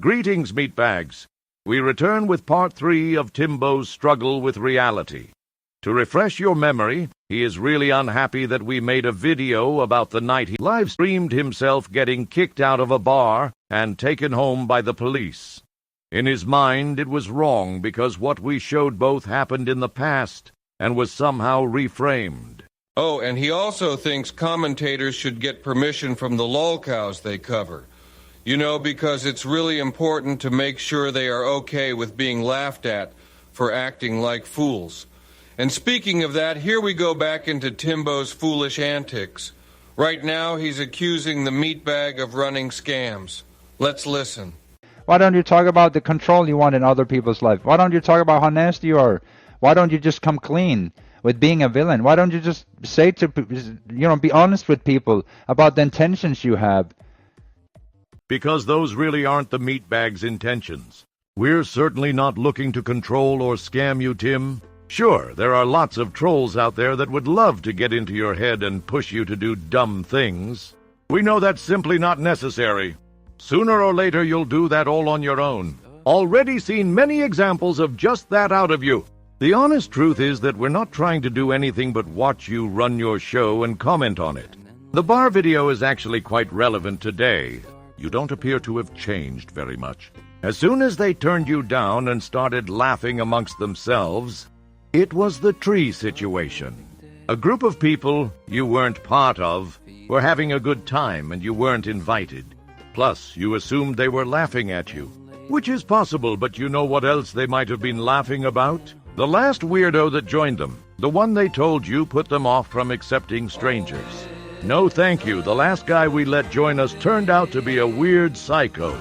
Greetings, meatbags. We return with part 3 of Timbo's struggle with reality. To refresh your memory, he is really unhappy that we made a video about the night he live-streamed himself getting kicked out of a bar and taken home by the police. In his mind, it was wrong because what we showed both happened in the past and was somehow reframed. Oh, and he also thinks commentators should get permission from the lolcows they cover. You know, because it's really important to make sure they are okay with being laughed at for acting like fools. And speaking of that, here we go back into Timbo's foolish antics. Right now, he's accusing the meatbag of running scams. Let's listen. Why don't you talk about the control you want in other people's life? Why don't you talk about how nasty you are? Why don't you just come clean with being a villain? Why don't you just say to, be honest with people about the intentions you have? Because those really aren't the meatbag's intentions. We're certainly not looking to control or scam you, Tim. Sure, there are lots of trolls out there that would love to get into your head and push you to do dumb things. We know that's simply not necessary. Sooner or later, you'll do that all on your own. Already seen many examples of just that out of you. The honest truth is that we're not trying to do anything but watch you run your show and comment on it. The bar video is actually quite relevant today. You don't appear to have changed very much. As soon as they turned you down and started laughing amongst themselves, it was the tree situation. A group of people you weren't part of were having a good time and you weren't invited. Plus, you assumed they were laughing at you, which is possible, but you know what else they might have been laughing about? The last weirdo that joined them, the one they told you put them off from accepting strangers. No thank you, the last guy we let join us turned out to be a weird psycho.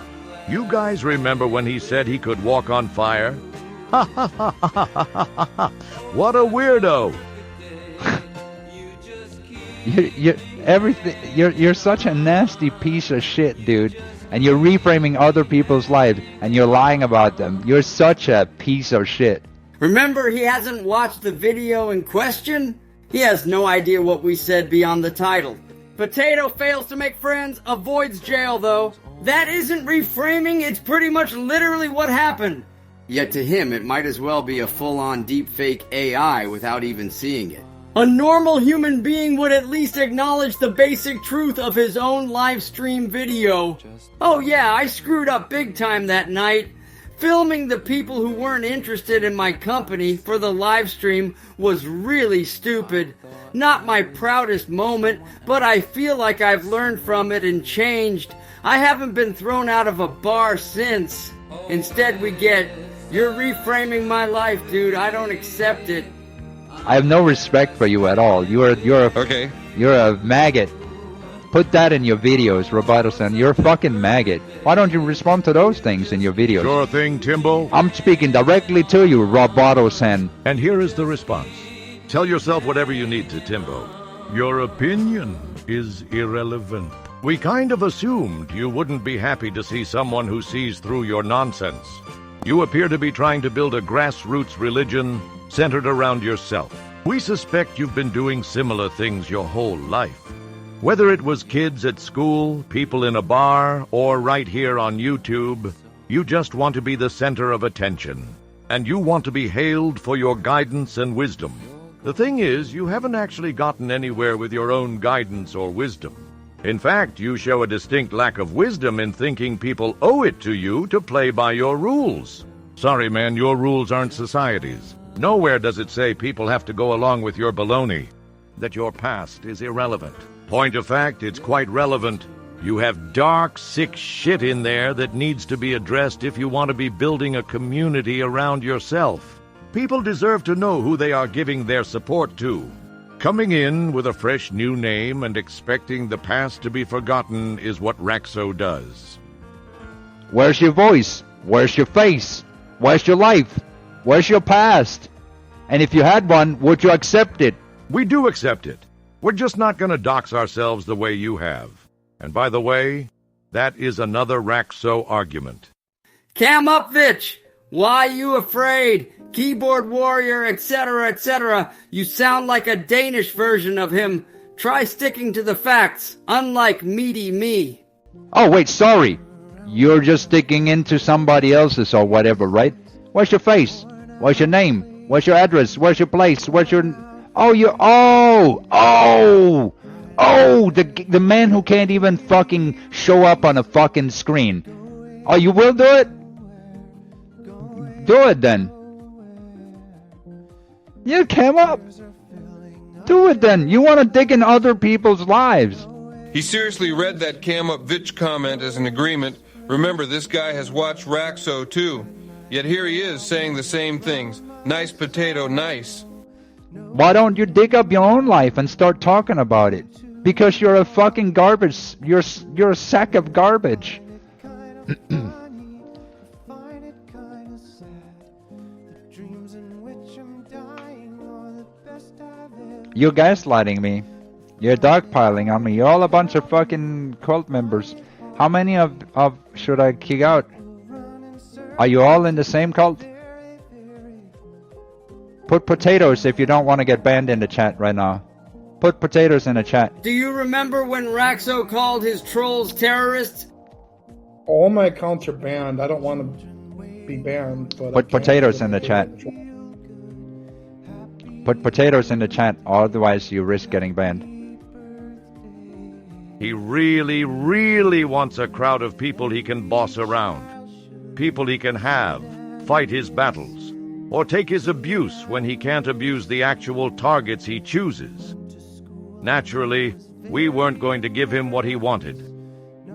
You guys remember when he said he could walk on fire? Ha ha ha ha ha ha ha! What a weirdo! You're such a nasty piece of shit, dude. And you're reframing other people's lives and you're lying about them. You're such a piece of shit. Remember, he hasn't watched the video in question? He has no idea what we said beyond the title. Potato fails to make friends, avoids jail though. That isn't reframing, it's pretty much literally what happened. Yet to him, it might as well be a full-on deepfake AI without even seeing it. A normal human being would at least acknowledge the basic truth of his own live stream video. Oh yeah, I screwed up big time that night. Filming the people who weren't interested in my company for the live stream was really stupid. Not my proudest moment, but I feel like I've learned from it and changed. I haven't been thrown out of a bar since. Instead we get, "You're reframing my life, dude. I don't accept it." I have no respect for you at all. You're a maggot. Put that in your videos, Roboto-san. You're a fucking maggot. Why don't you respond to those things in your videos? Sure thing, Timbo. I'm speaking directly to you, Roboto-san. And here is the response. Tell yourself whatever you need to, Timbo. Your opinion is irrelevant. We kind of assumed you wouldn't be happy to see someone who sees through your nonsense. You appear to be trying to build a grassroots religion centered around yourself. We suspect you've been doing similar things your whole life. Whether it was kids at school, people in a bar, or right here on YouTube, you just want to be the center of attention. And you want to be hailed for your guidance and wisdom. The thing is, you haven't actually gotten anywhere with your own guidance or wisdom. In fact, you show a distinct lack of wisdom in thinking people owe it to you to play by your rules. Sorry, man, your rules aren't society's. Nowhere does it say people have to go along with your baloney, that your past is irrelevant. Point of fact, it's quite relevant. You have dark, sick shit in there that needs to be addressed if you want to be building a community around yourself. People deserve to know who they are giving their support to. Coming in with a fresh new name and expecting the past to be forgotten is what Raxo does. Where's your voice? Where's your face? Where's your life? Where's your past? And if you had one, would you accept it? We do accept it. We're just not going to dox ourselves the way you have. And by the way, that is another Raxo argument. Cam up, Vitch! Why you afraid? Keyboard warrior, etc., etc. You sound like a Danish version of him. Try sticking to the facts, unlike meaty me. Oh, wait, sorry. You're just sticking into somebody else's or whatever, right? What's your face? What's your name? What's your address? Where's your place? Where's your... The man who can't even fucking show up on a fucking screen. Oh, you will do it? Do it then. You came up. Do it then. You want to dig in other people's lives. He seriously read that Cam Up Vitch comment as an agreement. Remember, this guy has watched Raxo too. Yet here he is saying the same things. Nice potato, nice. Why don't you dig up your own life and start talking about it? Because you're a fucking garbage. You're a sack of garbage. You're gaslighting me. You're dogpiling on me. You're all a bunch of fucking cult members. How many of should I kick out? Are you all in the same cult? Put potatoes if you don't want to get banned in the chat right now. Put potatoes in the chat. Do you remember when Raxo called his trolls terrorists? All my accounts are banned. I don't want to be banned. But Put potatoes in the chat. Put potatoes in the chat, otherwise you risk getting banned. He really, really wants a crowd of people he can boss around. People he can have, fight his battles, or take his abuse when he can't abuse the actual targets he chooses. Naturally, we weren't going to give him what he wanted.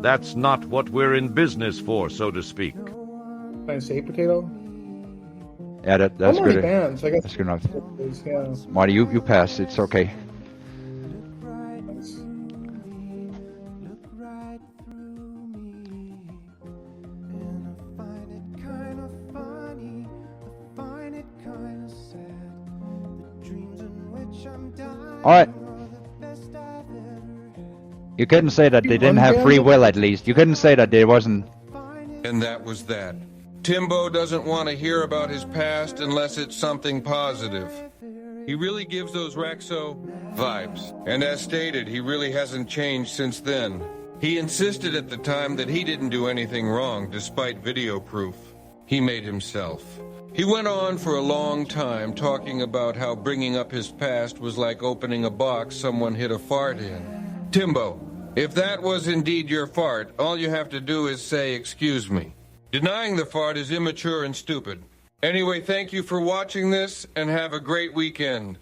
That's not what we're in business for, so to speak. Can I say potato? Yeah, that's good. Banned, so I guess that's good enough. Yeah. Marty, you pass. It's okay. Alright. You couldn't say that they didn't have free will, at least. You couldn't say that there wasn't... And that was that. Timbo doesn't want to hear about his past unless it's something positive. He really gives those Raxo vibes. And as stated, he really hasn't changed since then. He insisted at the time that he didn't do anything wrong, despite video proof. He made himself. He went on for a long time talking about how bringing up his past was like opening a box someone hid a fart in. Timbo, if that was indeed your fart, all you have to do is say, "Excuse me." Denying the fart is immature and stupid. Anyway, thank you for watching this, and have a great weekend.